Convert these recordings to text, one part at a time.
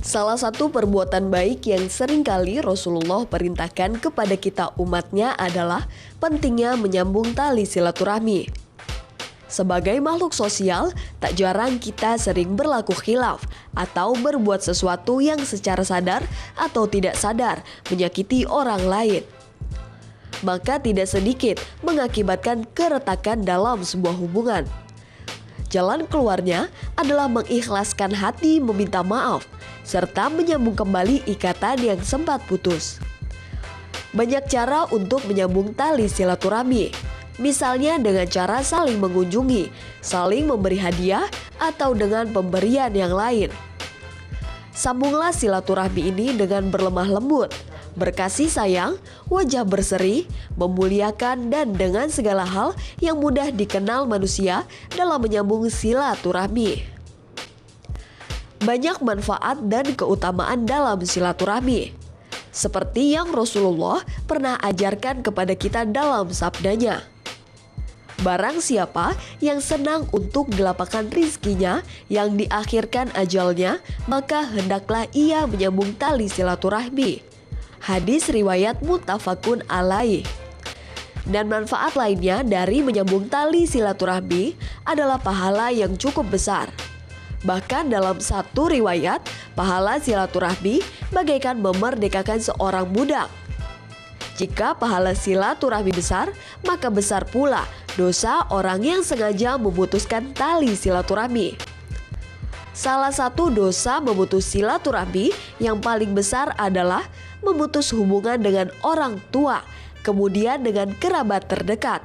Salah satu perbuatan baik yang seringkali Rasulullah perintahkan kepada kita umatnya adalah pentingnya menyambung tali silaturahmi. Sebagai makhluk sosial, tak jarang kita sering berlaku khilaf atau berbuat sesuatu yang secara sadar atau tidak sadar menyakiti orang lain. Maka tidak sedikit mengakibatkan keretakan dalam sebuah hubungan. Jalan keluarnya adalah mengikhlaskan hati meminta maaf, serta menyambung kembali ikatan yang sempat putus. Banyak cara untuk menyambung tali silaturahmi, misalnya dengan cara saling mengunjungi, saling memberi hadiah, atau dengan pemberian yang lain. Sambunglah silaturahmi ini dengan berlemah lembut, berkasih sayang, wajah berseri, memuliakan, dan dengan segala hal yang mudah dikenal manusia dalam menyambung silaturahmi. Banyak manfaat dan keutamaan dalam silaturahmi, seperti yang Rasulullah pernah ajarkan kepada kita dalam sabdanya. Barang siapa yang senang untuk dilapangkan rizkinya yang diakhirkan ajalnya, maka hendaklah ia menyambung tali silaturahmi. Hadis riwayat muttafaqun alaih. Dan manfaat lainnya dari menyambung tali silaturahmi adalah pahala yang cukup besar. Bahkan dalam satu riwayat, pahala silaturahmi bagaikan memerdekakan seorang budak. Jika pahala silaturahmi besar, maka besar pula dosa orang yang sengaja memutuskan tali silaturahmi. Salah satu dosa memutus silaturahmi yang paling besar adalah memutus hubungan dengan orang tua, kemudian dengan kerabat terdekat.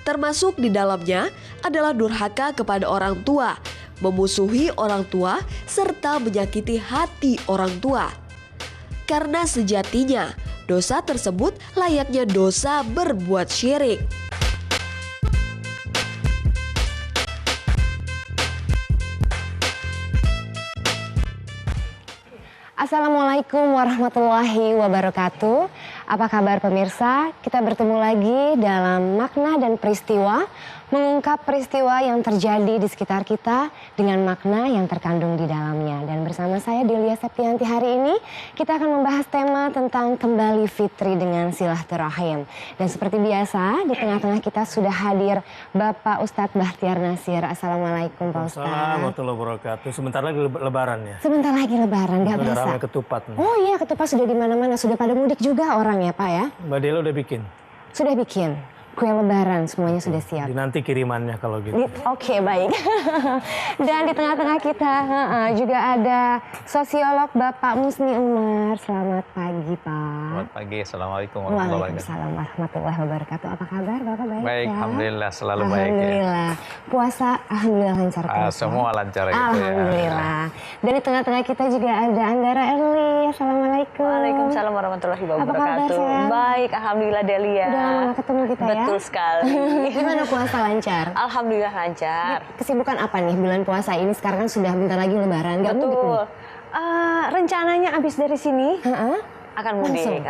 Termasuk di dalamnya adalah durhaka kepada orang tua, memusuhi orang tua, serta menyakiti hati orang tua. Karena sejatinya, dosa tersebut layaknya dosa berbuat syirik. Assalamualaikum warahmatullahi wabarakatuh. Apa kabar pemirsa? Kita bertemu lagi dalam makna dan peristiwa, mengungkap peristiwa yang terjadi di sekitar kita dengan makna yang terkandung di dalamnya. Dan bersama saya Delia Septianti hari ini kita akan membahas tema tentang kembali fitri dengan silaturahim. Dan seperti biasa di tengah-tengah kita sudah hadir Bapak Ustadz Bahtiar Nasir. Assalamualaikum Pak Ustadz. Assalamualaikum warahmatullahi wabarakatuh. Sebentar lagi lebaran ya. Sebentar lagi lebaran, nggak Udah berasa. ramai ketupat nih. Oh iya, ketupat sudah di mana-mana, sudah pada mudik juga orang ya Pak ya? Mbak Dela udah bikin. Sudah bikin. Kue lebaran semuanya sudah siap. Nanti kirimannya kalau gitu. Oke, baik. Dan di tengah-tengah kita juga ada sosiolog Bapak Musni Umar. Selamat pagi Pak. Selamat pagi, assalamualaikum warahmatullahi wabarakatuh. Waalaikumsalam warahmatullahi wabarakatuh. Apa kabar Bapak, baik Baik, ya? alhamdulillah selalu baik ya. Alhamdulillah. Puasa alhamdulillah lancar terus. Semua lancar gitu ya. Alhamdulillah. Dan di tengah-tengah kita juga ada Anggara Erli. Assalamualaikum. Waalaikumsalam warahmatullahi Apa kabar, wabarakatuh. sayang? Baik, alhamdulillah Delia. Udah lama gak ketemu kita ya? Betul sekali. Gimana puasa lancar? Alhamdulillah lancar. Kesibukan apa nih bulan puasa ini? Sekarang kan sudah bentar lagi lebaran. Gak mudik Betul. nih? Rencananya abis dari sini akan Langsung? mudik.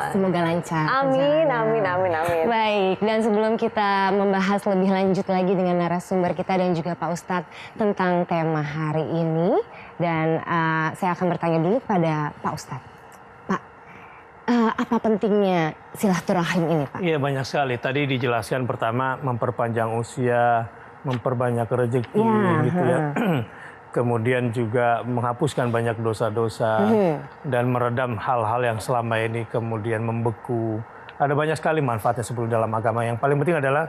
Semoga lancar. Amin, perjalanan. amin, amin, amin. Baik, dan sebelum kita membahas lebih lanjut lagi dengan narasumber kita dan juga Pak Ustadz tentang tema hari ini. Dan saya akan bertanya dulu pada Pak Ustadz. Pak, apa pentingnya silaturahim ini Pak? Iya banyak sekali. Tadi dijelaskan pertama memperpanjang usia, memperbanyak rezeki gitu ya. Kemudian juga menghapuskan banyak dosa-dosa dan meredam hal-hal yang selama ini kemudian membeku. Ada banyak sekali manfaatnya sebetulnya dalam agama. Yang paling penting adalah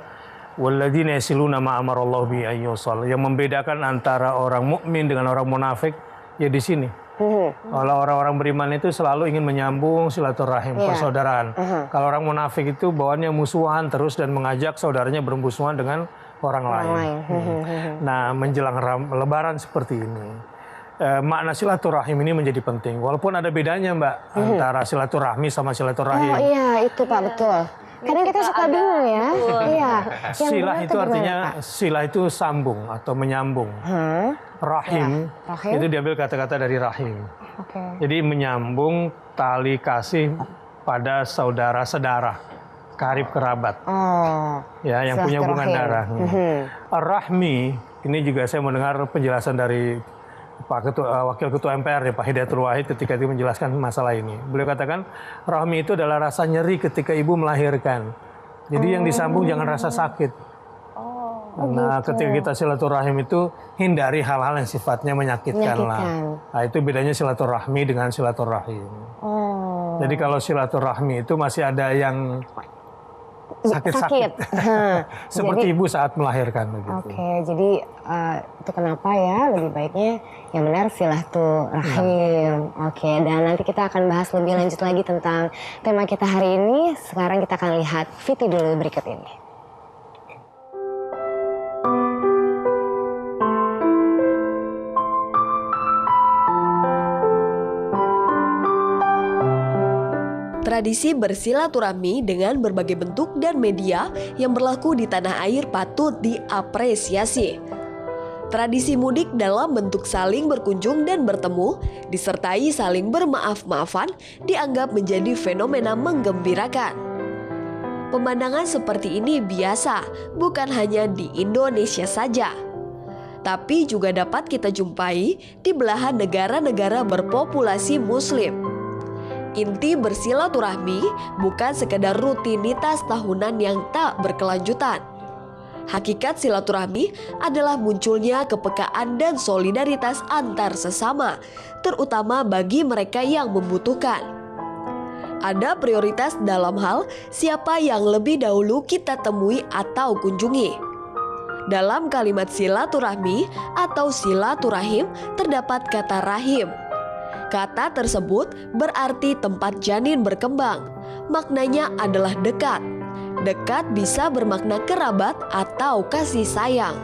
walladzina yasiluna ma amarallahu bi ayyusal. Yang membedakan antara orang mukmin dengan orang munafik ya di sini. Kalau orang-orang beriman itu selalu ingin menyambung silaturahim, persaudaraan. Kalau orang munafik itu bawaannya musuhan terus dan mengajak saudaranya bermusuhan dengan orang lain. Nah, menjelang lebaran seperti ini, makna silaturahim ini menjadi penting. Walaupun ada bedanya Mbak antara silaturahmi sama silaturahim. Oh iya, itu Pak, betul. Kadang kita suka bingung ya. Iya. Silah itu artinya silah itu sambung atau menyambung. Rahim, itu diambil kata-kata dari rahim. Jadi menyambung tali kasih pada saudara sedarah, karib kerabat. Oh. Ya, yang punya hubungan darah. Ar-Rahmi, ini juga saya mendengar penjelasan dari Wakil Ketua MPR ya, Pak Hidayatul Wahid ketika dia menjelaskan masalah ini. Beliau katakan rahmi itu adalah rasa nyeri ketika ibu melahirkan. Jadi yang disambung jangan rasa sakit. Nah, ketika kita silaturahim itu hindari hal-hal yang sifatnya menyakitkan lah. Nah, itu bedanya silaturahmi dengan silaturahim. Jadi kalau silaturahmi itu masih ada yang sakit-sakit. Seperti ibu saat melahirkan. Oke, jadi itu kenapa ya lebih baiknya yang benar silaturahim. Oke, dan nanti kita akan bahas lebih lanjut lagi tentang tema kita hari ini. Sekarang kita akan lihat VT dulu berikut ini. Tradisi bersilaturahmi dengan berbagai bentuk dan media yang berlaku di tanah air patut diapresiasi. Tradisi mudik dalam bentuk saling berkunjung dan bertemu, disertai saling bermaaf-maafan, dianggap menjadi fenomena menggembirakan. Pemandangan seperti ini biasa, bukan hanya di Indonesia saja, tapi juga dapat kita jumpai di belahan negara-negara berpopulasi Muslim. Inti bersilaturahmi bukan sekedar rutinitas tahunan yang tak berkelanjutan. Hakikat silaturahmi adalah munculnya kepekaan dan solidaritas antar sesama, terutama bagi mereka yang membutuhkan. Ada prioritas dalam hal siapa yang lebih dahulu kita temui atau kunjungi. Dalam kalimat silaturahmi atau silaturahim terdapat kata rahim. Kata tersebut berarti tempat janin berkembang. Maknanya adalah dekat. Dekat bisa bermakna kerabat atau kasih sayang.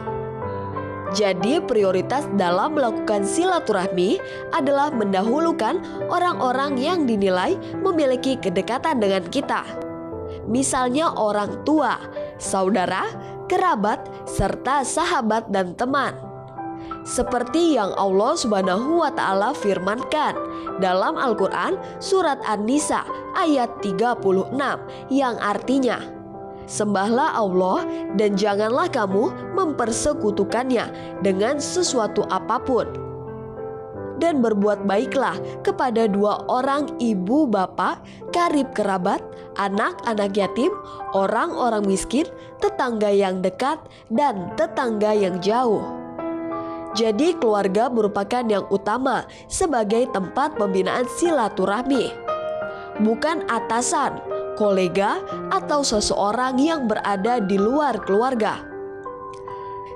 Jadi prioritas dalam melakukan silaturahmi adalah mendahulukan orang-orang yang dinilai memiliki kedekatan dengan kita. Misalnya orang tua, saudara, kerabat, serta sahabat dan teman. Seperti yang Allah Subhanahu wa Ta'ala firmankan dalam Al-Quran surat An-Nisa ayat 36 yang artinya, sembahlah Allah dan janganlah kamu mempersekutukannya dengan sesuatu apapun. Dan berbuat baiklah kepada dua orang ibu bapak, karib kerabat, anak-anak yatim, orang-orang miskin, tetangga yang dekat, dan tetangga yang jauh. Jadi keluarga merupakan yang utama sebagai tempat pembinaan silaturahmi. Bukan atasan, kolega, atau seseorang yang berada di luar keluarga.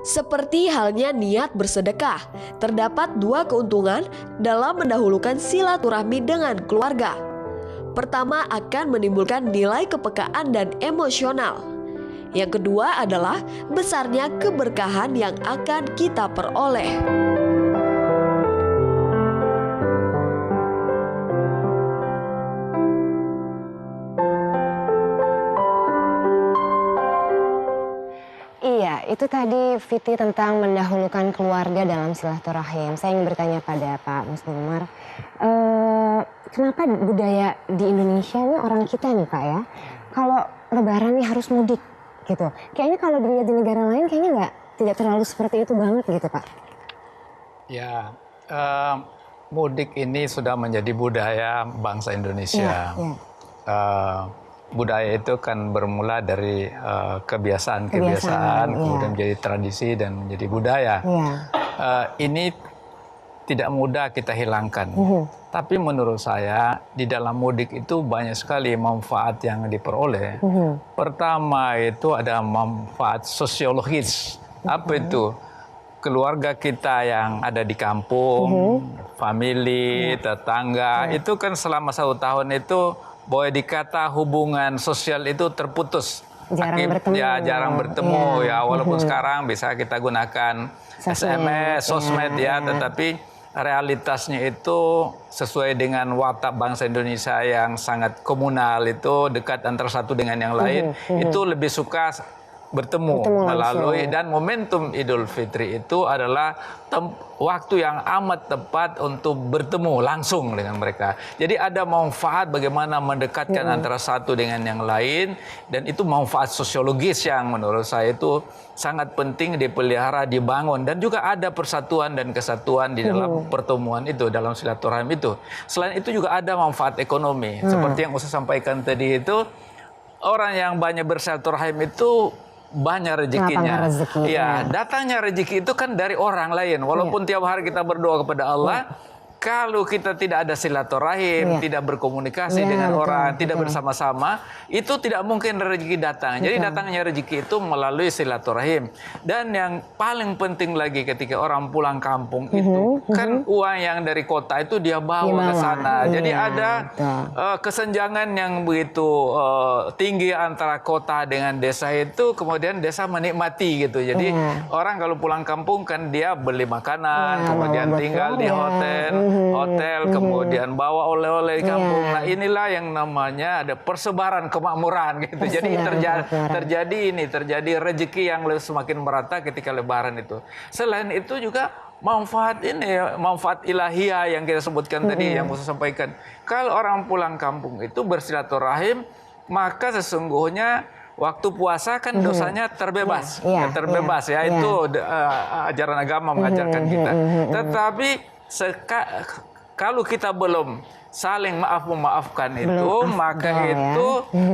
Seperti halnya niat bersedekah, terdapat dua keuntungan dalam mendahulukan silaturahmi dengan keluarga. Pertama akan menimbulkan nilai kepekaan dan emosional. Yang kedua adalah besarnya keberkahan yang akan kita peroleh. Iya, itu tadi Viti tentang mendahulukan keluarga dalam silaturahim. Saya ingin bertanya pada Pak Muslim Umar, kenapa budaya di Indonesia ini orang kita nih Pak ya, kalau Lebaran nih harus mudik? Gitu. Kayaknya kalau dilihat di negara lain kayaknya tidak terlalu seperti itu banget gitu Pak. Ya, mudik ini sudah menjadi budaya bangsa Indonesia. Budaya itu kan bermula dari kebiasaan, kemudian menjadi tradisi dan menjadi budaya. Ini tidak mudah kita hilangkan. Tapi menurut saya di dalam mudik itu banyak sekali manfaat yang diperoleh. Pertama itu ada manfaat sosiologis. Apa itu? Keluarga kita yang ada di kampung, famili, tetangga, itu kan selama 1 tahun itu boleh dikata hubungan sosial itu terputus. Jarang bertemu ya, walaupun sekarang bisa kita gunakan SMS, sosmed ya, tetapi realitasnya itu sesuai dengan watak bangsa Indonesia yang sangat komunal, itu dekat antara satu dengan yang lain, itu lebih suka bertemu melalui, dan momentum Idul Fitri itu adalah waktu yang amat tepat untuk bertemu langsung dengan mereka. Jadi ada manfaat bagaimana mendekatkan antara satu dengan yang lain, dan itu manfaat sosiologis yang menurut saya itu sangat penting dipelihara, dibangun, dan juga ada persatuan dan kesatuan di dalam pertemuan itu, dalam silaturahim itu. Selain itu juga ada manfaat ekonomi. Seperti yang Ustaz sampaikan tadi itu, orang yang banyak bersilaturahim itu banyak rezekinya. Iya, datangnya rezeki itu kan dari orang lain. Walaupun tiap hari kita berdoa kepada Allah, kalau kita tidak ada silaturahim, tidak berkomunikasi dengan orang, tidak bersama-sama, itu tidak mungkin rezeki datang. Jadi datangnya rezeki itu melalui silaturahim. Dan yang paling penting lagi ketika orang pulang kampung itu, kan uang yang dari kota itu dia bawa ke sana. Jadi ada kesenjangan yang begitu tinggi antara kota dengan desa itu, kemudian desa menikmati gitu. Jadi orang kalau pulang kampung kan dia beli makanan, kemudian tinggal di hotel, kemudian bawa oleh-oleh di kampung. Nah, inilah yang namanya ada persebaran kemakmuran gitu. Jadi terjadi rezeki yang semakin merata ketika Lebaran itu. Selain itu juga manfaat manfaat ilahiyah yang kita sebutkan tadi, yang Musa sampaikan. Kalau orang pulang kampung itu bersilaturahim, maka sesungguhnya waktu puasa kan dosanya terbebas, itu ajaran agama mengajarkan kita. Tetapi kalau kita belum saling memaafkan itu, maka itu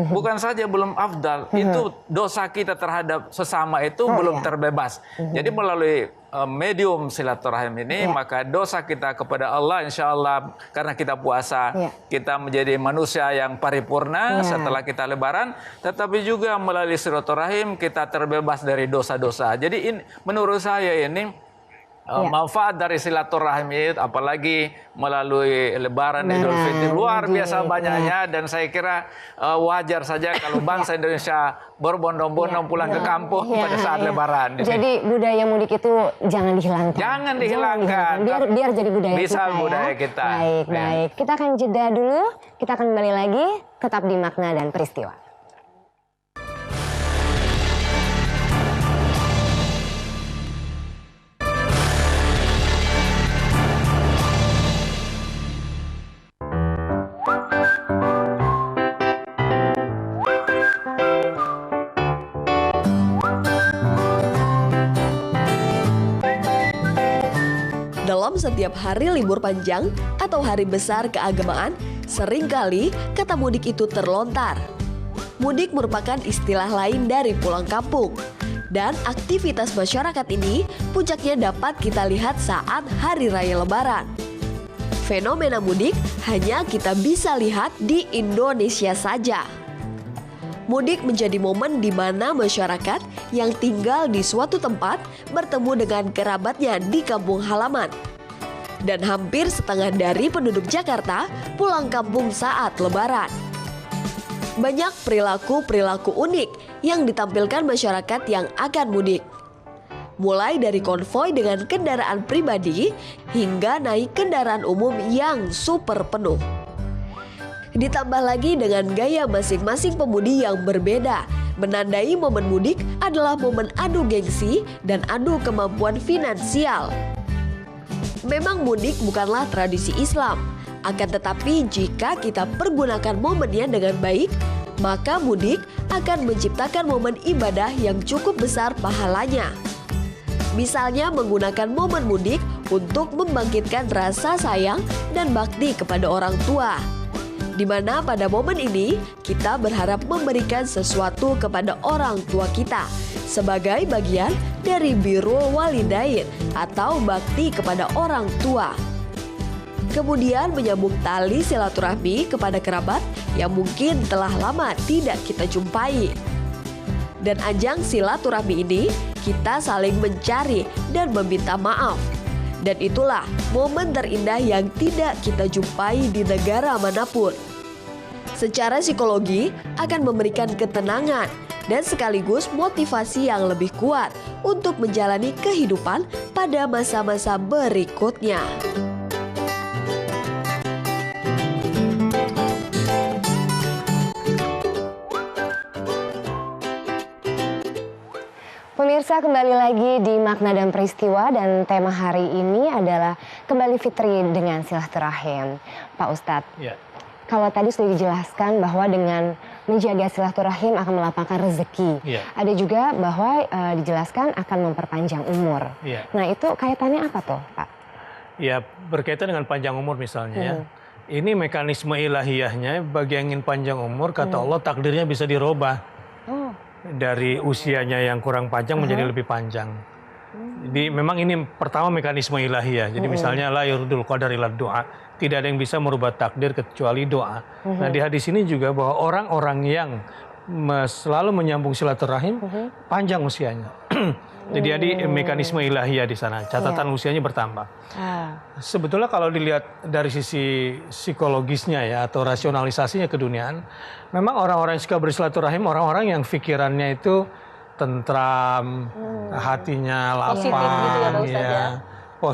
bukan saja belum afdal, itu dosa kita terhadap sesama itu belum terbebas. Jadi melalui medium silaturahim ini, maka dosa kita kepada Allah, insya Allah karena kita puasa, kita menjadi manusia yang paripurna setelah kita Lebaran, tetapi juga melalui silaturahim kita terbebas dari dosa-dosa. Jadi menurut saya ini manfaat dari silaturahim itu, apalagi melalui Lebaran Idul Fitri, luar biasa banyaknya, dan saya kira wajar saja kalau bangsa Indonesia berbondong-bondong pulang ke kampung pada saat Lebaran. Jadi budaya mudik itu jangan dihilangkan. Jangan dihilangkan. Biar jadi budaya bisa kita. Budaya kita. Baik. Kita akan jeda dulu. Kita akan kembali lagi. Tetap di Makna dan Peristiwa. Dalam setiap hari libur panjang atau hari besar keagamaan, seringkali kata mudik itu terlontar. Mudik merupakan istilah lain dari pulang kampung. Dan aktivitas masyarakat ini puncaknya dapat kita lihat saat Hari Raya Lebaran. Fenomena mudik hanya kita bisa lihat di Indonesia saja. Mudik menjadi momen di mana masyarakat yang tinggal di suatu tempat bertemu dengan kerabatnya di kampung halaman. Dan hampir setengah dari penduduk Jakarta pulang kampung saat Lebaran. Banyak perilaku-perilaku unik yang ditampilkan masyarakat yang akan mudik. Mulai dari konvoi dengan kendaraan pribadi hingga naik kendaraan umum yang super penuh. Ditambah lagi dengan gaya masing-masing pemudi yang berbeda, menandai momen mudik adalah momen adu gengsi dan adu kemampuan finansial. Memang mudik bukanlah tradisi Islam, akan tetapi jika kita pergunakan momennya dengan baik, maka mudik akan menciptakan momen ibadah yang cukup besar pahalanya. Misalnya menggunakan momen mudik untuk membangkitkan rasa sayang dan bakti kepada orang tua. Di mana pada momen ini kita berharap memberikan sesuatu kepada orang tua kita sebagai bagian dari birrul walidain atau bakti kepada orang tua. Kemudian menyambung tali silaturahmi kepada kerabat yang mungkin telah lama tidak kita jumpai. Dan ajang silaturahmi ini kita saling mencari dan meminta maaf. Dan itulah momen terindah yang tidak kita jumpai di negara manapun. Secara psikologi akan memberikan ketenangan dan sekaligus motivasi yang lebih kuat untuk menjalani kehidupan pada masa-masa berikutnya. Pemirsa, kembali lagi di Makna dan Peristiwa, dan tema hari ini adalah kembali fitri dengan silaturahim. Pak Ustadz, Ya. kalau tadi sudah dijelaskan bahwa dengan menjaga silaturahim akan melapangkan rezeki. Ya. Ada juga bahwa dijelaskan akan memperpanjang umur. Ya. Nah, itu kaitannya apa tuh, Pak? Ya, berkaitan dengan panjang umur misalnya ya. Ini mekanisme ilahiyahnya, bagi yang ingin panjang umur, kata Allah takdirnya bisa dirubah. Dari usianya yang kurang panjang menjadi lebih panjang. Jadi memang ini pertama mekanisme ilahiyah. Jadi misalnya la yurdul qadar illa doa. Tidak ada yang bisa merubah takdir kecuali doa. Nah, di hadis ini juga bahwa orang-orang yang selalu menyambung silaturahim panjang usianya. Jadi mekanisme ilahiyah di sana. Catatan usianya bertambah. Sebetulnya kalau dilihat dari sisi psikologisnya ya atau rasionalisasinya keduniaan, memang orang-orang yang suka bersilaturahim orang-orang yang pikirannya itu tentram, hatinya lapang, Positif gitu ya, Pak Ustadz, ya.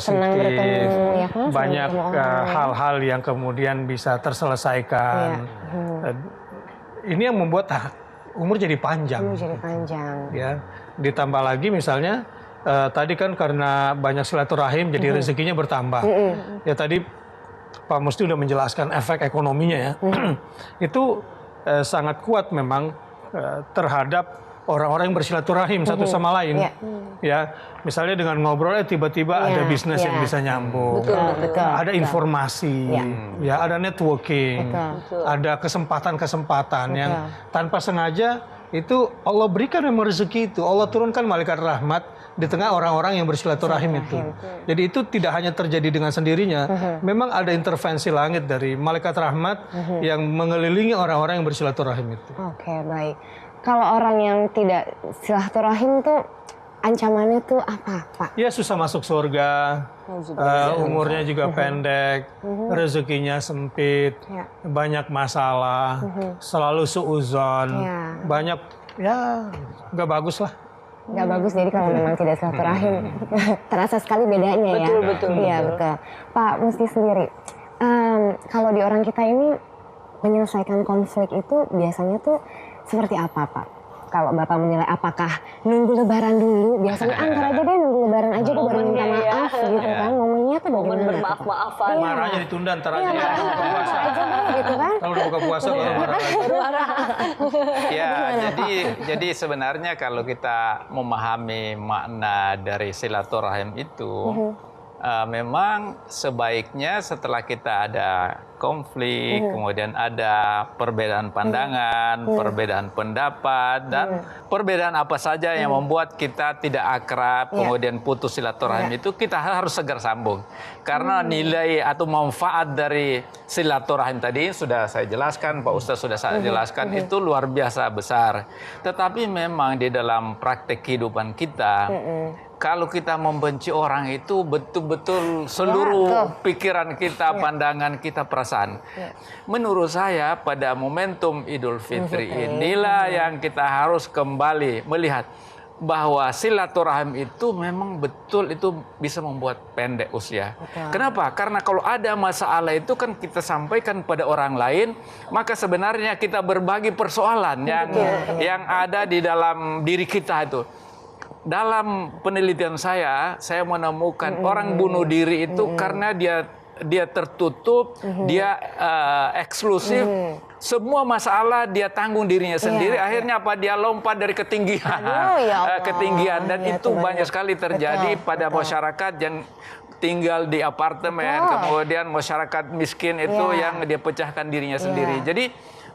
Senang positif, bertemu, ya kan? banyak Senang bertemu orang. hal-hal yang kemudian bisa terselesaikan. Ini yang membuat umur jadi panjang. Umur jadi panjang. Ya, ditambah lagi misalnya tadi kan karena banyak silaturahim jadi rezekinya bertambah. Ya tadi Pak Musti udah menjelaskan efek ekonominya ya. Itu sangat kuat memang terhadap orang-orang yang bersilaturahim satu sama lain. Ya, misalnya dengan ngobrol tiba-tiba ada bisnis yang bisa nyambung. Ada informasi, ya ada networking, ada kesempatan-kesempatan yang tanpa sengaja itu Allah berikan memang rezeki itu. Allah turunkan malaikat rahmat di tengah orang-orang yang bersilaturahim itu. Jadi itu tidak hanya terjadi dengan sendirinya. Memang ada intervensi langit dari malaikat rahmat yang mengelilingi orang-orang yang bersilaturahim itu. Oke, baik. Kalau orang yang tidak silaturahim tuh ancamannya tuh apa, Pak? Ya susah masuk surga, umurnya juga pendek, rezekinya sempit, banyak masalah, selalu suuzon, banyak ya nggak bagus lah. Nggak bagus, jadi kalau memang tidak silaturahim terasa sekali bedanya ya. Betul. Iya betul. Pak Musti sendiri, kalau di orang kita ini menyelesaikan konflik itu biasanya tuh seperti apa, Pak? Kalau Bapak menilai apakah nunggu lebaran dulu? Biasanya antar aja deh, nunggu lebaran aja deh baru minta maaf gitu kan. Momennya tuh Momen bagaimana? bermaaf-maafan. Marahnya ditunda ntar aja ya, buka puasa. Aja deh gitu kan. Kalau udah buka puasa baru marah lagi. Ya, jadi sebenarnya kalau kita memahami makna dari silaturahim itu, memang sebaiknya setelah kita ada konflik, kemudian ada perbedaan pandangan, perbedaan pendapat, dan perbedaan apa saja yang membuat kita tidak akrab, kemudian putus silaturahim itu kita harus segera sambung. Karena nilai atau manfaat dari silaturahim tadi sudah saya jelaskan, Pak Ustadz sudah saya jelaskan, itu luar biasa besar. Tetapi memang di dalam praktek kehidupan kita, kalau kita membenci orang itu betul-betul seluruh pikiran kita, pandangan kita, perasaan. Menurut saya pada momentum Idul Fitri inilah yang kita harus kembali melihat bahwa silaturahim itu memang betul itu bisa membuat pendek usia. Kenapa? Karena kalau ada masalah itu kan kita sampaikan pada orang lain, maka sebenarnya kita berbagi persoalan yang ada di dalam diri kita itu. Dalam penelitian saya menemukan orang bunuh diri itu karena dia tertutup, dia eksklusif, semua masalah dia tanggung dirinya sendiri. Akhirnya apa? Dia lompat dari ketinggian, ketinggian, dan itu banyak sekali terjadi pada masyarakat yang tinggal di apartemen, kemudian masyarakat miskin itu yang dia pecahkan dirinya sendiri. Jadi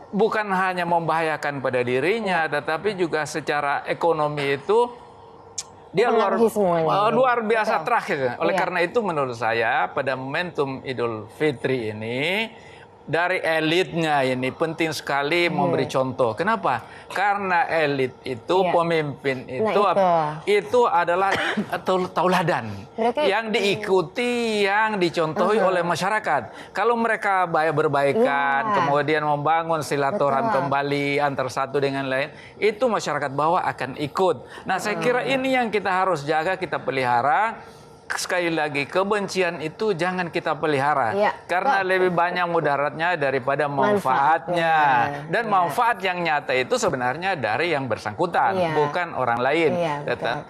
bukan hanya membahayakan pada dirinya, tetapi juga secara ekonomi itu dia luar biasa terakhir. Oleh karena itu menurut saya pada momentum Idul Fitri ini dari elitnya ini penting sekali memberi contoh. Kenapa? Karena elit itu pemimpin itu adalah tauladan yang diikuti, yang dicontohi oleh masyarakat. Kalau mereka berbaikan, kemudian membangun silaturahim kembali antar satu dengan lain, itu masyarakat bawah akan ikut. Nah, saya kira ini yang kita harus jaga, kita pelihara. sekali lagi, kebencian itu jangan kita pelihara. Ya, Karena lebih banyak mudaratnya daripada manfaatnya. Dan manfaat yang nyata itu sebenarnya dari yang bersangkutan, bukan orang lain.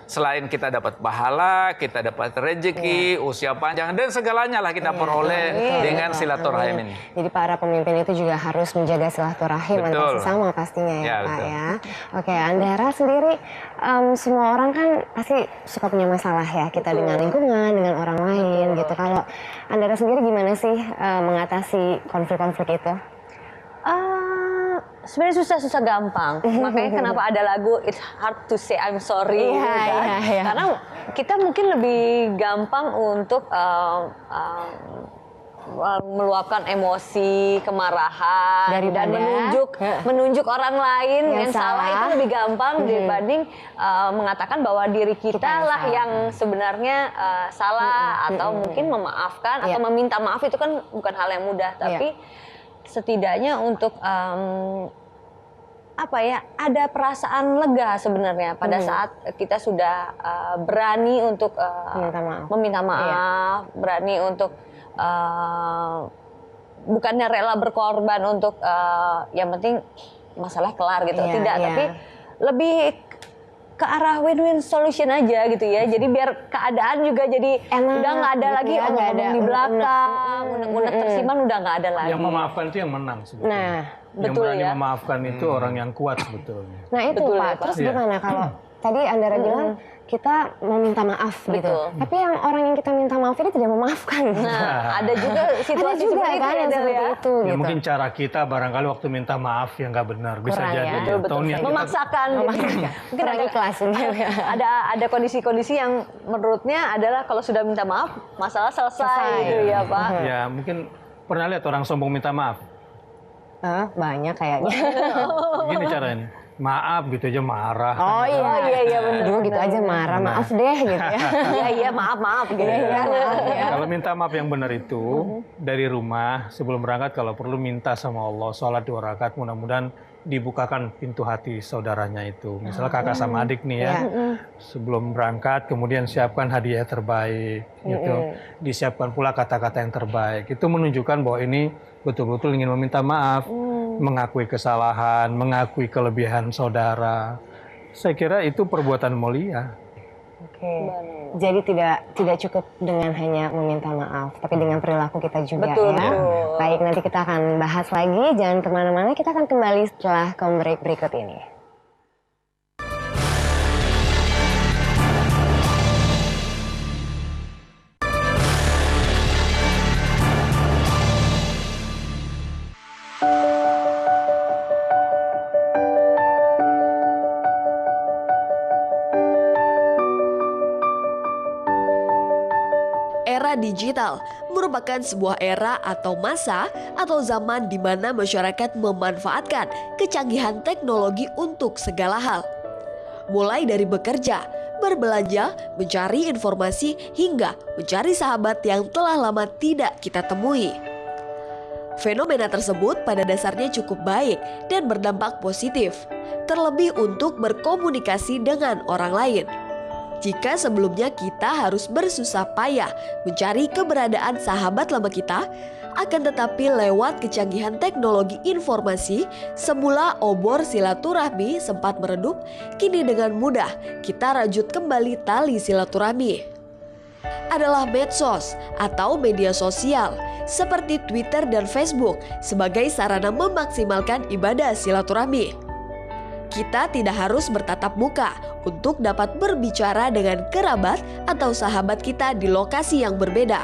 Selain kita dapat pahala, kita dapat rezeki, usia panjang, dan segalanya lah kita peroleh dengan silaturahim ini. Jadi para pemimpin itu juga harus menjaga silaturahim antar sesama pastinya ya, Pak ya. Oke, Andara sendiri, semua orang kan pasti suka punya masalah ya, kita dengan lingkungan, dengan orang lain gitu. Kalau Andara sendiri gimana sih mengatasi konflik-konflik itu? Sebenarnya susah-susah gampang. Makanya kenapa ada lagu It's Hard to Say I'm Sorry. Karena kita mungkin lebih gampang untuk meluapkan emosi, kemarahan, dan menunjuk orang lain yang salah itu lebih gampang dibanding mengatakan bahwa diri kita lah yang sebenarnya salah, atau mungkin memaafkan atau meminta maaf. Itu kan bukan hal yang mudah, tapi setidaknya untuk ada perasaan lega sebenarnya pada saat kita sudah berani untuk meminta maaf, berani untuk bukannya rela berkorban untuk yang penting masalah kelar gitu, tidak, tapi lebih ke arah win-win solution aja gitu ya. Jadi biar keadaan juga jadi udah nggak ada lagi omong-omong di belakang, unek-unek tersimpan, udah nggak ada lagi. Yang memaafkan itu yang menang sebetulnya. Nah, yang berani memaafkan itu orang yang kuat sebetulnya. Nah itu Pak, terus gimana kalau tadi Andara bilang kita mau minta maaf gitu, tapi yang orang yang kita minta maaf ini tidak memaafkan. Nah, ada juga situasi seperti kan yang seperti itu. Ya mungkin cara kita barangkali waktu minta maaf yang nggak benar, bisa jadi. Memaksakan. Mungkin ada kelas. Ada kondisi-kondisi yang menurutnya adalah kalau sudah minta maaf masalah selesai gitu ya Pak. Ya mungkin pernah lihat orang sombong minta maaf. Banyak kayaknya. Gini caranya. Maaf gitu aja marah. Oh iya benar. Gitu aja marah, maaf deh gitu ya. Iya maaf gitu. Kalau minta maaf yang benar itu dari rumah sebelum berangkat, kalau perlu minta sama Allah, sholat 2 rakaat, mudah-mudahan dibukakan pintu hati saudaranya itu. Misalnya kakak sama adik nih ya, sebelum berangkat kemudian siapkan hadiah terbaik gitu. Disiapkan pula kata-kata yang terbaik. Itu menunjukkan bahwa ini betul-betul ingin meminta maaf, mengakui kesalahan, mengakui kelebihan saudara. Saya kira itu perbuatan mulia. Oke. Jadi tidak cukup dengan hanya meminta maaf, tapi dengan perilaku kita juga ya. Baik, nanti kita akan bahas lagi. Jangan kemana-mana, kita akan kembali setelah break berikut ini. Era digital merupakan sebuah era atau masa atau zaman di mana masyarakat memanfaatkan kecanggihan teknologi untuk segala hal. Mulai dari bekerja, berbelanja, mencari informasi, hingga mencari sahabat yang telah lama tidak kita temui. Fenomena tersebut pada dasarnya cukup baik dan berdampak positif, terlebih untuk berkomunikasi dengan orang lain. Jika sebelumnya kita harus bersusah payah mencari keberadaan sahabat lama kita, akan tetapi lewat kecanggihan teknologi informasi, semula obor silaturahmi sempat meredup, kini dengan mudah kita rajut kembali tali silaturahmi. Adalah medsos atau media sosial seperti Twitter dan Facebook sebagai sarana memaksimalkan ibadah silaturahmi. Kita tidak harus bertatap muka untuk dapat berbicara dengan kerabat atau sahabat kita di lokasi yang berbeda.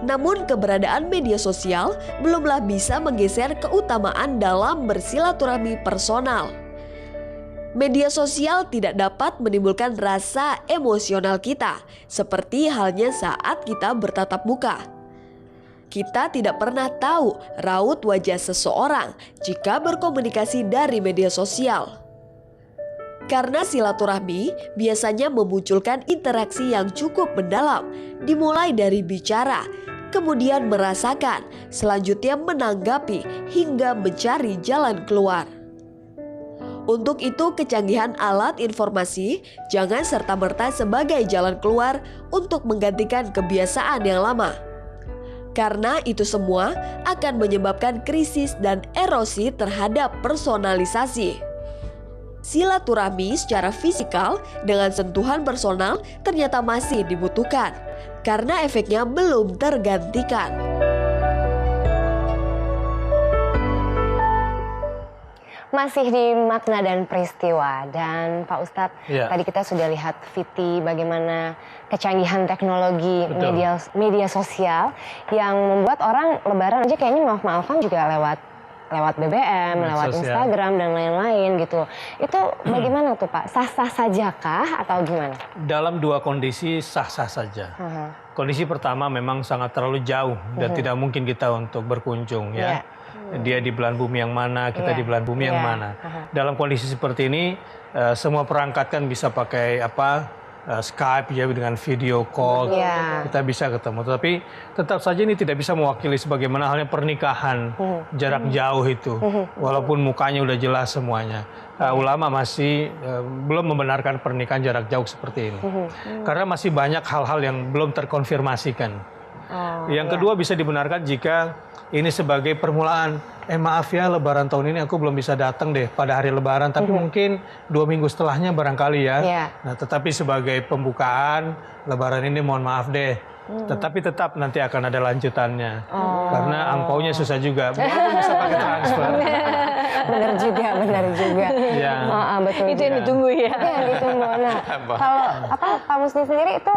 Namun keberadaan media sosial belumlah bisa menggeser keutamaan dalam bersilaturahmi personal. Media sosial tidak dapat menimbulkan rasa emosional kita, seperti halnya saat kita bertatap muka. Kita tidak pernah tahu raut wajah seseorang jika berkomunikasi dari media sosial. Karena silaturahmi biasanya memunculkan interaksi yang cukup mendalam, dimulai dari bicara, kemudian merasakan, selanjutnya menanggapi, hingga mencari jalan keluar. Untuk itu, kecanggihan alat informasi jangan serta-merta sebagai jalan keluar untuk menggantikan kebiasaan yang lama. Karena itu semua akan menyebabkan krisis dan erosi terhadap personalisasi. Silaturahmi secara fisikal dengan sentuhan personal ternyata masih dibutuhkan karena efeknya belum tergantikan. Masih di makna dan peristiwa, dan Pak Ustadz, tadi kita sudah lihat Viti bagaimana kecanggihan teknologi media sosial yang membuat orang lebaran aja kayaknya maaf-maafan juga lewat BBM, lewat Instagram dan lain-lain gitu. Itu bagaimana tuh Pak? Sah-sah sajakah atau gimana? Dalam dua kondisi sah-sah saja. Kondisi pertama memang sangat terlalu jauh dan tidak mungkin kita untuk berkunjung ya. Dia di belahan bumi yang mana, kita di belahan bumi yang mana. Dalam kondisi seperti ini, semua perangkat kan bisa pakai Skype ya, dengan video call, kita bisa ketemu. Tapi tetap saja ini tidak bisa mewakili sebagaimana halnya pernikahan jarak jauh itu. Walaupun mukanya udah jelas semuanya. Ulama masih belum membenarkan pernikahan jarak jauh seperti ini. Karena masih banyak hal-hal yang belum terkonfirmasikan. Yang kedua bisa dibenarkan jika ini sebagai permulaan. Maaf ya, Lebaran tahun ini aku belum bisa datang deh pada hari Lebaran, tapi mungkin 2 minggu setelahnya barangkali ya. Nah, tetapi sebagai pembukaan Lebaran ini mohon maaf deh. Tetapi tetap nanti akan ada lanjutannya. Karena angpaunya susah juga. Walaupun bisa pakai transfer. Benar juga. Ya. Betul. Itu yang ditunggu ya. Itu yang ditunggu. Nah, kalau Pak Musni sendiri itu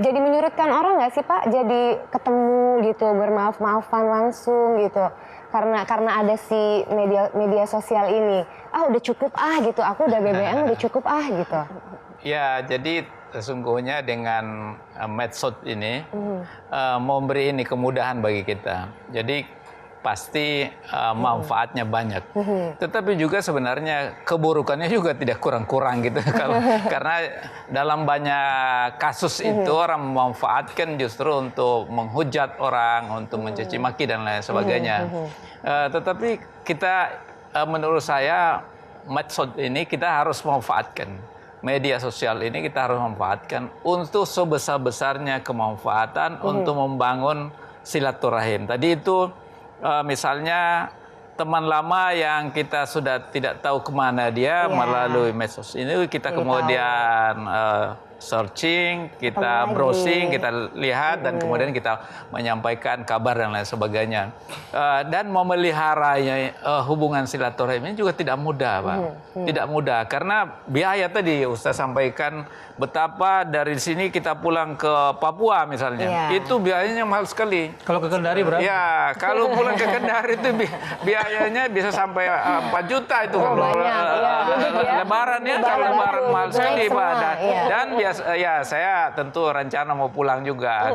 jadi menyurutkan orang nggak sih Pak? Jadi ketemu gitu, bermaaf-maafan langsung gitu. Karena ada si media sosial ini. Udah cukup gitu. Aku udah BBM udah cukup gitu. Ya, jadi sesungguhnya dengan medsos ini memberi ini kemudahan bagi kita. Jadi pasti manfaatnya banyak. Tetapi juga sebenarnya keburukannya juga tidak kurang-kurang gitu. Karena dalam banyak kasus itu orang memanfaatkan justru untuk menghujat orang, untuk mencaci maki dan lain sebagainya. Tetapi kita, menurut saya, medsos ini kita harus memanfaatkan. Media sosial ini kita harus manfaatkan untuk sebesar-besarnya kemanfaatan untuk membangun silaturahim. Tadi itu misalnya teman lama yang kita sudah tidak tahu kemana dia melalui medsos ini, kita kemudian searching, kita browsing, kita lihat dan kemudian kita menyampaikan kabar dan lain sebagainya. Dan memeliharanya hubungan silaturahim ini juga tidak mudah, Pak. Tidak mudah karena biaya tadi Ustaz sampaikan betapa dari sini kita pulang ke Papua misalnya, itu biayanya mahal sekali. Kalau ke Kendari berapa? Ya, kalau pulang ke Kendari itu biayanya bisa sampai 4 juta itu kalau Lebaran ya, kalau Lebaran mahal sekali Pak. Dan saya tentu rencana mau pulang juga.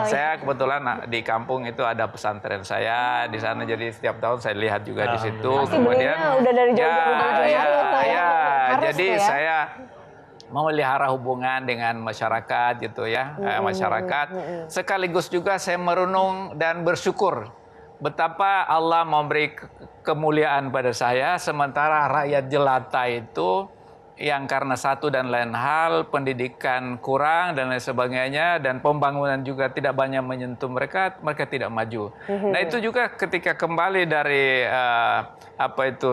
Saya kebetulan di kampung itu ada pesantren saya di sana, jadi setiap tahun saya lihat juga di situ. Kemudian udah dari jadi saya memelihara hubungan dengan masyarakat gitu ya, masyarakat. Sekaligus juga saya merenung dan bersyukur betapa Allah memberi kemuliaan pada saya, sementara rakyat jelata itu yang karena satu dan lain hal, pendidikan kurang dan lain sebagainya, dan pembangunan juga tidak banyak menyentuh mereka tidak maju. Nah itu juga ketika kembali dari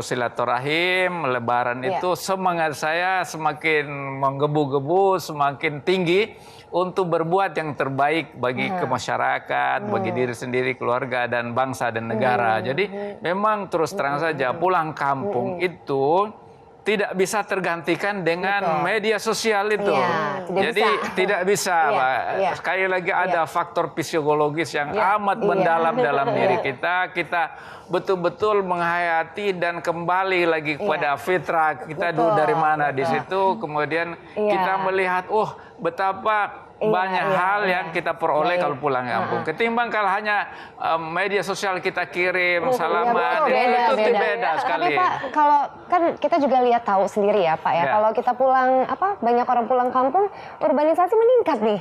silaturahim, Lebaran itu semangat saya semakin menggebu-gebu, semakin tinggi untuk berbuat yang terbaik bagi masyarakat, bagi diri sendiri, keluarga, dan bangsa dan negara. Jadi memang terus terang saja pulang kampung itu tidak bisa tergantikan dengan media sosial itu. Jadi tidak bisa, Pak. Sekali lagi ada faktor psikologis yang amat mendalam dalam diri kita. Kita betul-betul menghayati dan kembali lagi kepada fitrah kita dulu dari mana di situ. Kemudian kita melihat, betapa banyak hal yang kita peroleh kalau pulang kampung. Ketimbang kalau hanya media sosial kita kirim salaman, itu beda sekali. Tapi Pak, kalau kan kita juga lihat tahu sendiri ya Pak ya, kalau kita pulang banyak orang pulang kampung, urbanisasi meningkat nih.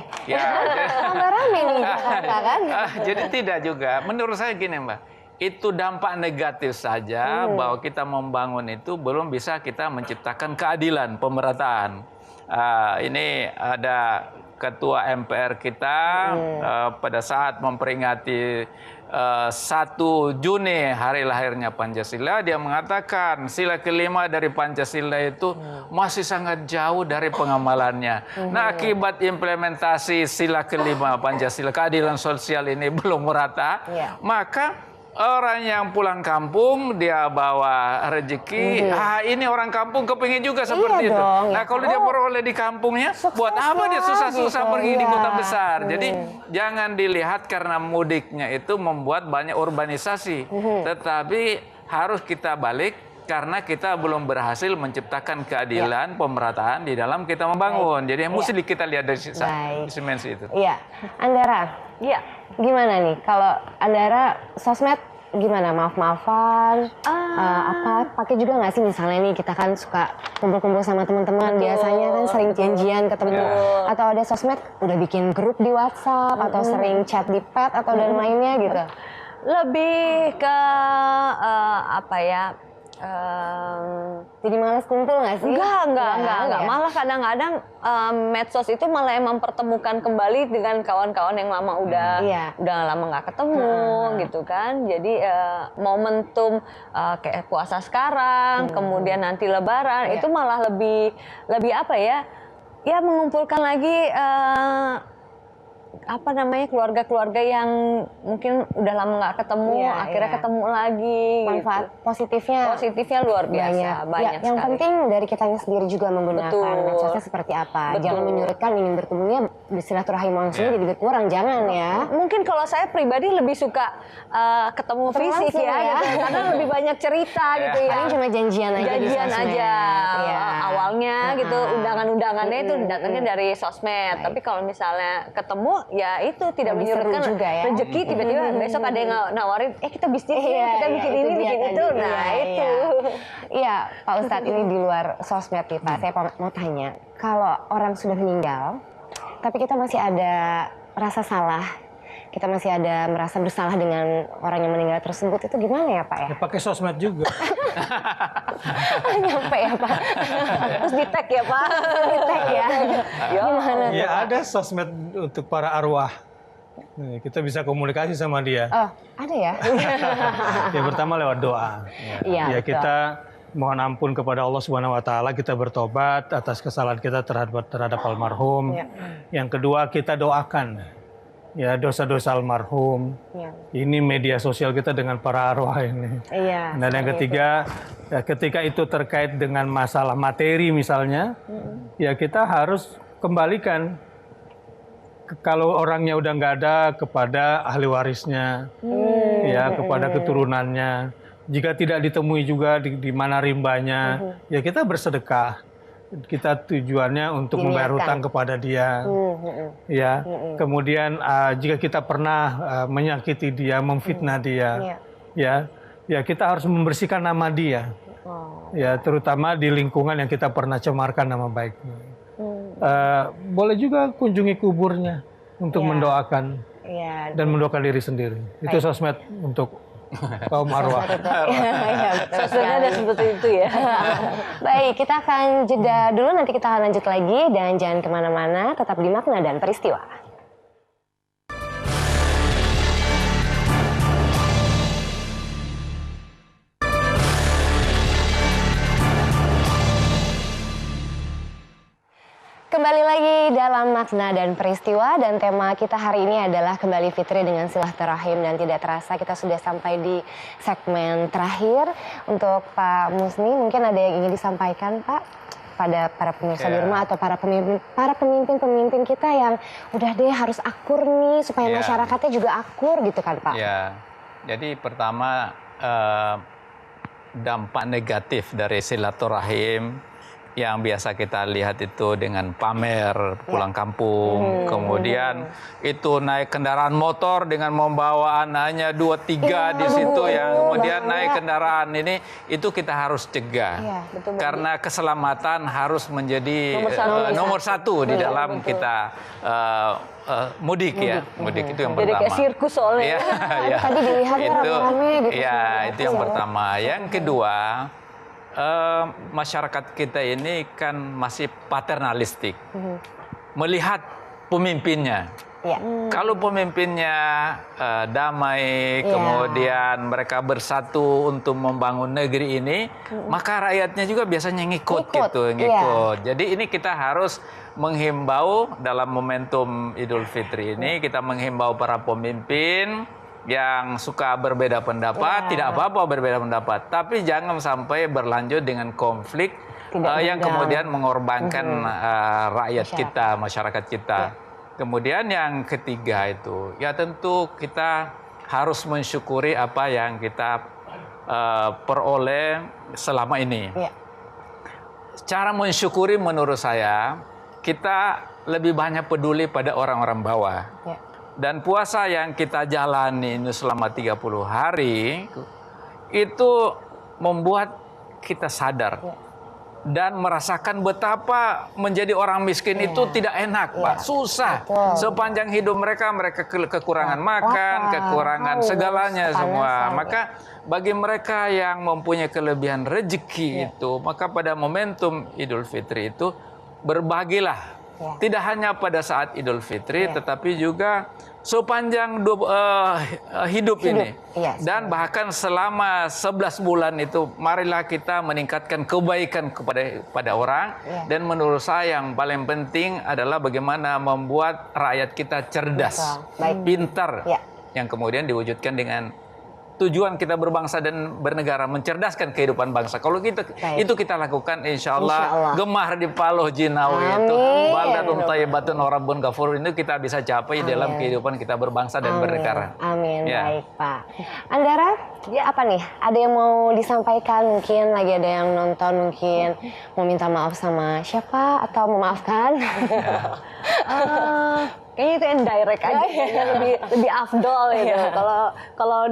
Tambah ramai nih Jakarta kan. Jadi tidak juga. Menurut saya gini Mbak, itu dampak negatif saja bahwa kita membangun itu belum bisa kita menciptakan keadilan, pemerataan. Ini ada Ketua MPR kita pada saat memperingati 1 Juni hari lahirnya Pancasila, dia mengatakan sila kelima dari Pancasila itu masih sangat jauh dari pengamalannya. Nah, akibat implementasi sila kelima Pancasila, keadilan sosial ini belum merata, maka orang yang pulang kampung dia bawa rezeki, ini orang kampung kepingin juga seperti itu. Nah, kalau dia beroleh di kampungnya, buat apa dia susah-susah pergi di kota besar? Jadi jangan dilihat karena mudiknya itu membuat banyak urbanisasi, tetapi harus kita balik karena kita belum berhasil menciptakan keadilan, pemerataan di dalam kita membangun. Jadi mesti kita lihat dari dimensi itu. Iya, Andara. Iya. Gimana nih kalau Andara sosmed gimana, maaf-maafan apa pakai juga nggak sih, misalnya nih kita kan suka kumpul-kumpul sama teman-teman, biasanya kan sering janjian ketemu atau ada sosmed udah bikin grup di WhatsApp atau sering chat di pet atau dan lainnya gitu. Lebih ke apa ya? Jadi malas kumpul nggak sih? Enggak. Malah kadang-kadang medsos itu malah mempertemukan kembali dengan kawan-kawan yang lama udah lama nggak ketemu gitu kan. Jadi momentum kayak puasa sekarang, kemudian nanti Lebaran itu malah lebih apa ya? Ya mengumpulkan lagi apa namanya, keluarga-keluarga yang mungkin udah lama nggak ketemu, akhirnya ketemu lagi. Manfaat gitu. Positifnya luar biasa, banyak yang sekali. penting dari kitanya sendiri juga menggunakan medsosnya seperti apa. Jangan menyurutkan ingin bertemunya silaturahim langsung jadi berkurang, jangan ya. Mungkin kalau saya pribadi lebih suka ketemu fisik ya, gitu. Karena lebih banyak cerita gitu ya. Paling cuma janjian aja di sosmed. Awalnya gitu, undangan-undangannya itu datangnya dari sosmed. Tapi kalau misalnya ketemu, ya itu tidak menyurutkan rezeki. Tiba-tiba besok ada yang nawarin, kita bisnis kita bikin ini, bikin itu. Nah itu. Iya, Pak Ustadz, ini di luar sosmed nih Pak. Saya mau tanya, kalau orang sudah meninggal, tapi kita masih ada rasa salah, kita masih ada merasa bersalah dengan orang yang meninggal tersebut, itu gimana ya Pak ya? Ya pakai sosmed juga. Nyampe ya Pak. Terus di tag ya Pak. Di tag ya. Gimana tuh, Ya Pak? ada sosmed untuk para arwah. Kita bisa komunikasi sama dia. Oh, ada ya? Ya pertama lewat doa. Ya kita mohon ampun kepada Allah Subhanahu wa taala, kita bertobat atas kesalahan kita terhadap almarhum. Yang kedua, kita doakan ya dosa-dosa almarhum. Ini media sosial kita dengan para arwah ini. Dan yang ketiga, ya ketika itu terkait dengan masalah materi misalnya, ya kita harus kembalikan kalau orangnya udah nggak ada kepada ahli warisnya, ya kepada keturunannya. Jika tidak ditemui juga di mana rimbanya, ya kita bersedekah. Kita tujuannya untuk membayar hutang kepada dia, ya. Kemudian jika kita pernah menyakiti dia, memfitnah dia, ya kita harus membersihkan nama dia, ya terutama di lingkungan yang kita pernah cemarkan nama baiknya. Boleh juga kunjungi kuburnya untuk mendoakan dan mendoakan diri sendiri. Itu sosmed untuk kaum arwah. Sosmednya ada seperti itu ya. Baik, kita akan jeda dulu, nanti kita akan lanjut lagi, dan jangan kemana-mana, tetap di Makna dan Peristiwa. Kembali lagi dalam Makna dan Peristiwa, dan tema kita hari ini adalah kembali fitri dengan silaturahim, dan tidak terasa kita sudah sampai di segmen terakhir. Untuk Pak Musni, mungkin ada yang ingin disampaikan Pak pada para pemirsa di rumah atau para pemimpin kita yang udah deh harus akur nih supaya masyarakatnya juga akur gitu kan Pak? Ya, jadi pertama dampak negatif dari silaturahim yang biasa kita lihat itu dengan pamer pulang kampung, kemudian itu naik kendaraan motor dengan membawa anaknya 2-3 di situ, yang kemudian naik kendaraan ini, itu kita harus cegah, karena keselamatan harus menjadi nomor satu di dalam kita mudik ya, mudik itu yang pertama. Jadi kayak sirkus soalnya. Tadi dilihat rame-rame gitu. Ya, itu yang pertama. Yang kedua, masyarakat kita ini kan masih paternalistik, melihat pemimpinnya. Kalau pemimpinnya damai, kemudian mereka bersatu untuk membangun negeri ini, maka rakyatnya juga biasanya ngikut. Jadi ini kita harus menghimbau dalam momentum Idul Fitri ini, kita menghimbau para pemimpin yang suka berbeda pendapat, tidak apa-apa berbeda pendapat, tapi jangan sampai berlanjut dengan konflik yang kemudian mengorbankan rakyat kita, masyarakat kita. Kemudian yang ketiga itu, ya tentu kita harus mensyukuri apa yang kita peroleh selama ini. Cara mensyukuri menurut saya, kita lebih banyak peduli pada orang-orang bawah. Dan puasa yang kita jalani ini selama 30 hari itu membuat kita sadar dan merasakan betapa menjadi orang miskin itu tidak enak, Pak. Susah. Sepanjang hidup mereka kekurangan makan, kekurangan segalanya semua. Maka bagi mereka yang mempunyai kelebihan rezeki itu, maka pada momentum Idul Fitri itu berbagilah. Tidak hanya pada saat Idul Fitri, tetapi juga sepanjang hidup ini. Dan bahkan selama 11 bulan itu, marilah kita meningkatkan kebaikan kepada orang. Dan menurut saya yang paling penting adalah bagaimana membuat rakyat kita cerdas, pintar, yang kemudian diwujudkan dengan tujuan kita berbangsa dan bernegara, mencerdaskan kehidupan bangsa. Kalau itu kita lakukan, insya Allah gemar di Paloh Jinawi itu, baldatun thayyibatun wa rabbun ghafur, itu kita bisa capai dalam kehidupan kita berbangsa dan bernegara. Amin. Baik, Pak. Andara, apa nih? Ada yang mau disampaikan? Mungkin lagi ada yang nonton, mungkin mau minta maaf sama siapa atau memaafkan? Kayaknya itu indirect aja, lebih afdol gitu. Kalau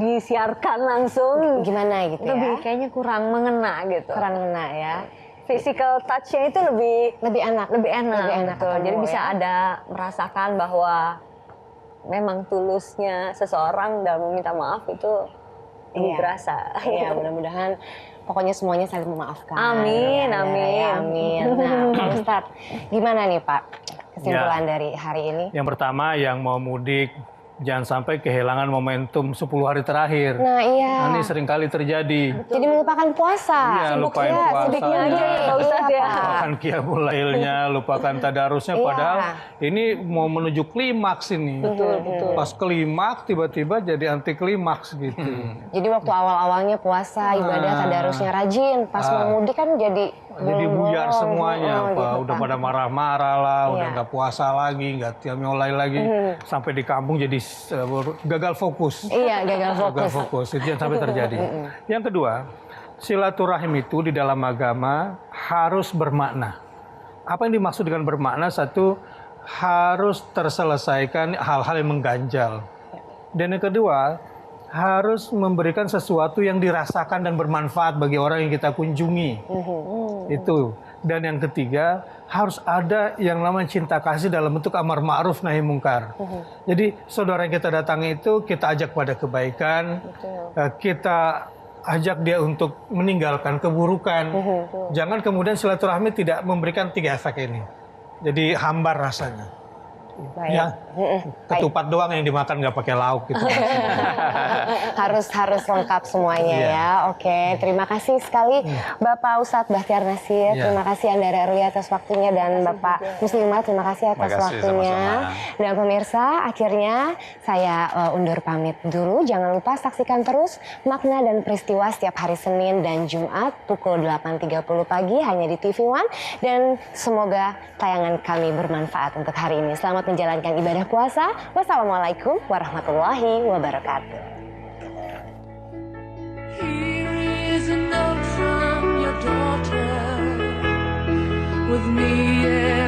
disiarkan langsung gimana gitu lebih kayaknya kurang mengena gitu. Kurang mengena ya. Physical touch-nya itu lebih enak gitu. Jadi bisa ada merasakan bahwa memang tulusnya seseorang dalam meminta maaf itu lebih berasa. Iya, mudah-mudahan pokoknya semuanya saling memaafkan. Amin. Nah, Pak Ustadz, gimana nih Pak kesimpulan dari hari ini? Yang pertama, yang mau mudik jangan sampai kehilangan momentum 10 hari terakhir. Nah ini seringkali terjadi. Jadi melupakan puasa. Iya, lupain puasanya. Lupakan qiyamul lailnya, lupakan tadarusnya. Padahal ini mau menuju klimaks ini. Betul. Pas klimaks tiba-tiba jadi anti klimaks gitu. Jadi waktu awal-awalnya puasa, ibadah tadarusnya rajin. Pas mau mudik kan jadi buyar semuanya, Pak. Udah pada marah-marah lah, udah nggak puasa lagi, nggak qiyamul lail lagi. Sampai di kampung jadi gagal fokus. Iya, gagal fokus. Itu yang sampai terjadi. Yang kedua, silaturahim itu di dalam agama harus bermakna. Apa yang dimaksud dengan bermakna? Satu, harus terselesaikan hal-hal yang mengganjal. Dan yang kedua, harus memberikan sesuatu yang dirasakan dan bermanfaat bagi orang yang kita kunjungi. Itu. Dan yang ketiga, harus ada yang namanya cinta kasih dalam bentuk amar ma'ruf nahi mungkar. Jadi saudara yang kita datangi itu kita ajak pada kebaikan, kita ajak dia untuk meninggalkan keburukan. Jangan kemudian silaturahmi tidak memberikan 3 efek ini. Jadi hambar rasanya. Ya, ketupat doang yang dimakan nggak pakai lauk gitu. harus lengkap semuanya ya. Oke, terima kasih sekali Bapak Ustadz Bahtiar Nasir. Terima kasih Andara Ruli atas waktunya, dan Bapak Muslimat terima kasih atas waktunya. Sama-sama. Dan pemirsa, akhirnya saya undur pamit dulu. Jangan lupa saksikan terus Makna dan Peristiwa setiap hari Senin dan Jumat pukul 8.30 pagi hanya di TV One, dan semoga tayangan kami bermanfaat untuk hari ini. Selamat menjalankan ibadah puasa. Wassalamualaikum warahmatullahi wabarakatuh. Here is a note from your daughter. me